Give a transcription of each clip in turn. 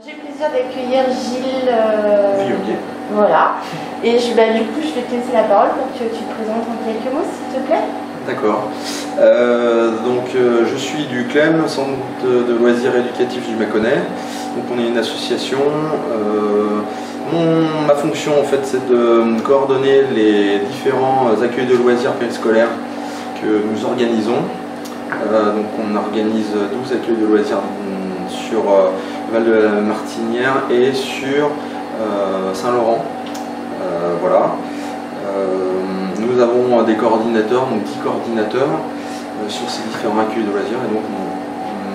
J'ai le plaisir d'accueillir Gilles Villonnier. Voilà. Et du coup, je vais te laisser la parole pour que tu te présentes en quelques mots, s'il te plaît. D'accord. Je suis du CLEM, Centre de loisirs éducatifs du Mâconnais. Donc on est une association. Ma fonction en fait c'est de coordonner les différents accueils de loisirs périscolaires que nous organisons. Donc on organise 12 accueils de loisirs sur Val de la Martinière et sur Saint-Laurent. Voilà. Nous avons des coordinateurs, donc 10 coordinateurs sur ces différents accueils de loisirs, et donc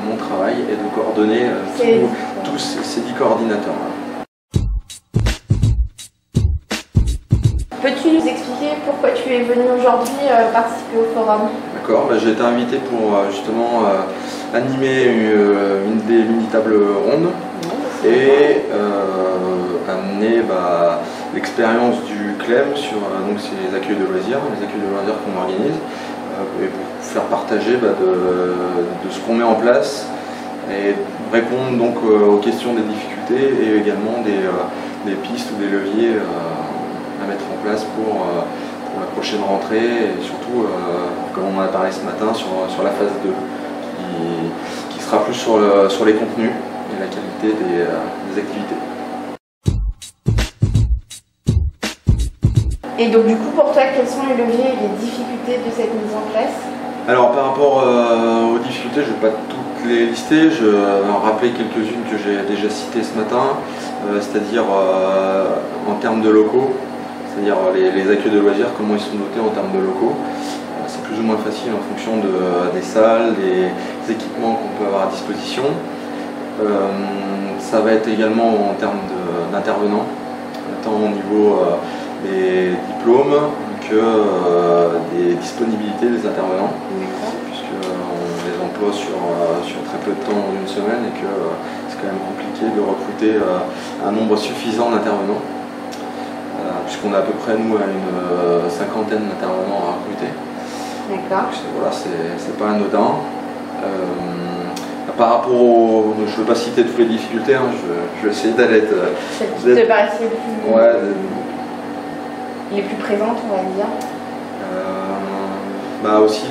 mon travail est de coordonner tous ces 10 coordinateurs. Peux-tu nous expliquer pourquoi tu es venu aujourd'hui participer au forum? D'accord, j'ai été invité pour justement animer une des mini-tables rondes et amener l'expérience du CLEM sur ces accueils de loisirs, les accueils de loisirs qu'on organise, et pour faire partager de ce qu'on met en place et répondre donc aux questions des difficultés et également des pistes ou des leviers à mettre en place pour la prochaine rentrée et surtout, comme on en a parlé ce matin, sur la phase 2 qui sera plus sur les contenus et la qualité des activités. Et donc du coup, pour toi, quels sont les leviers et les difficultés de cette mise en place? Alors par rapport aux difficultés, je ne vais pas toutes les lister, je vais en rappeler quelques-unes que j'ai déjà citées ce matin, c'est-à-dire en termes de locaux, c'est-à-dire les accueils de loisirs, comment ils sont dotés en termes de locaux. C'est plus ou moins facile en fonction des salles, des équipements qu'on peut avoir à disposition. Ça va être également en termes d'intervenants, tant au niveau des diplômes que des disponibilités des intervenants, puisqu'on les emploie sur très peu de temps, dans une semaine, et que c'est quand même compliqué de recruter un nombre suffisant d'intervenants, puisqu'on a à peu près nous une cinquantaine d'intervenants à recruter. D'accord. Voilà, c'est pas anodin. Par rapport je ne veux pas citer toutes les difficultés, hein, je vais essayer d'aller celles qui te paraissent les plus présentes, on va dire. Aussi,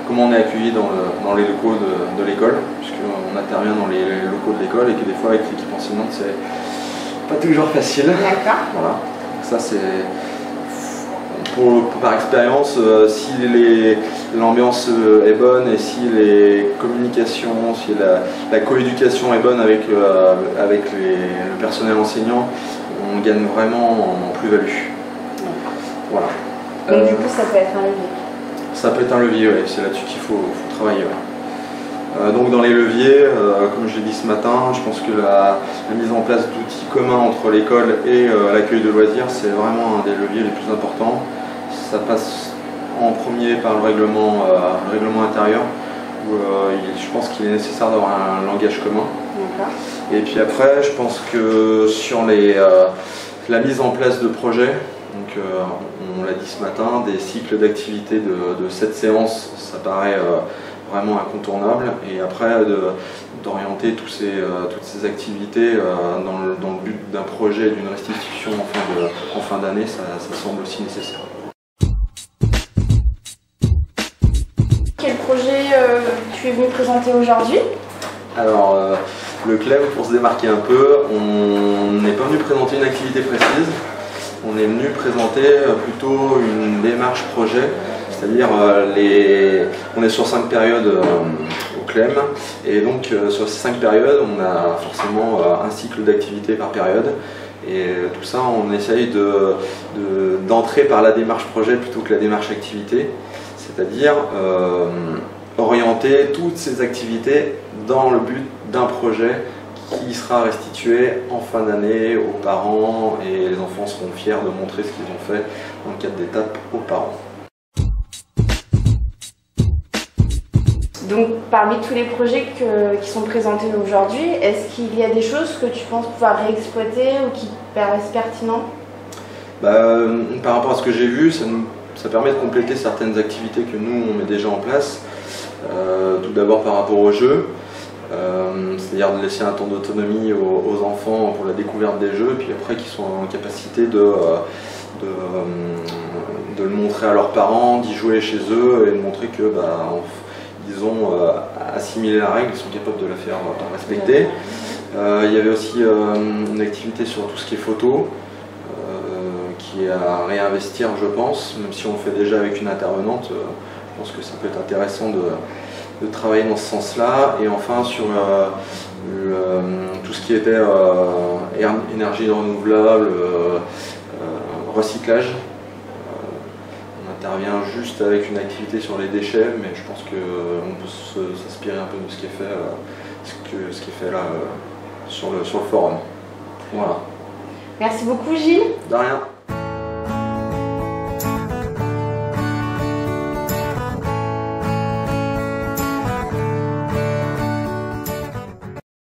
comment on est accueilli dans les locaux de l'école, puisqu'on intervient dans les locaux de l'école et que des fois avec l'équipe enseignante c'est pas toujours facile. D'accord. Voilà. Donc ça c'est par expérience, si l'ambiance est bonne et si les communications, si la coéducation est bonne avec le personnel enseignant, on gagne vraiment en plus-value. Voilà. Donc du coup ça peut être un levier. Ça peut être un levier, oui, c'est là-dessus qu'il faut travailler. Ouais. Donc dans les leviers, comme je l'ai dit ce matin, je pense que la mise en place d'outils communs entre l'école et l'accueil de loisirs, c'est vraiment un des leviers les plus importants. Ça passe en premier par le règlement intérieur, où je pense qu'il est nécessaire d'avoir un langage commun. Et puis après, je pense que sur la mise en place de projets, donc on l'a dit ce matin, des cycles d'activité de 7 séances, ça paraît vraiment incontournable. Et après, d'orienter toutes ces activités dans le but d'un projet, d'une restitution en fin d'année, ça semble aussi nécessaire. Quel projet tu es venu présenter aujourd'hui? Alors, le CLEM, pour se démarquer un peu, on n'est pas venu présenter une activité précise, on est venu présenter plutôt une démarche projet, c'est-à-dire on est sur 5 périodes au CLEM, et donc sur ces 5 périodes, on a forcément un cycle d'activité par période, et tout ça, on essaye d'entrer par la démarche projet plutôt que la démarche activité, c'est-à-dire orienter toutes ces activités dans le but d'un projet qui sera restitué en fin d'année aux parents, et les enfants seront fiers de montrer ce qu'ils ont fait dans le cadre d'étapes aux parents. Donc parmi tous les projets qui sont présentés aujourd'hui, est-ce qu'il y a des choses que tu penses pouvoir réexploiter ou qui paraissent pertinentes? Par rapport à ce que j'ai vu, ça permet de compléter certaines activités que nous on met déjà en place. Tout d'abord par rapport au jeu. c'est-à-dire de laisser un temps d'autonomie aux enfants pour la découverte des jeux, puis après qu'ils soient en capacité de le montrer à leurs parents, d'y jouer chez eux et de montrer que ils ont assimilé la règle, ils sont capables de la faire respecter. Il y avait aussi une activité sur tout ce qui est photo, qui est à réinvestir, je pense, même si on le fait déjà avec une intervenante. Je pense que ça peut être intéressant de travailler dans ce sens-là. Et enfin sur tout ce qui était énergie renouvelable, recyclage. On intervient juste avec une activité sur les déchets, mais je pense qu'on peut s'inspirer un peu de ce qui est fait, là sur le forum. Voilà. Merci beaucoup Gilles. De rien.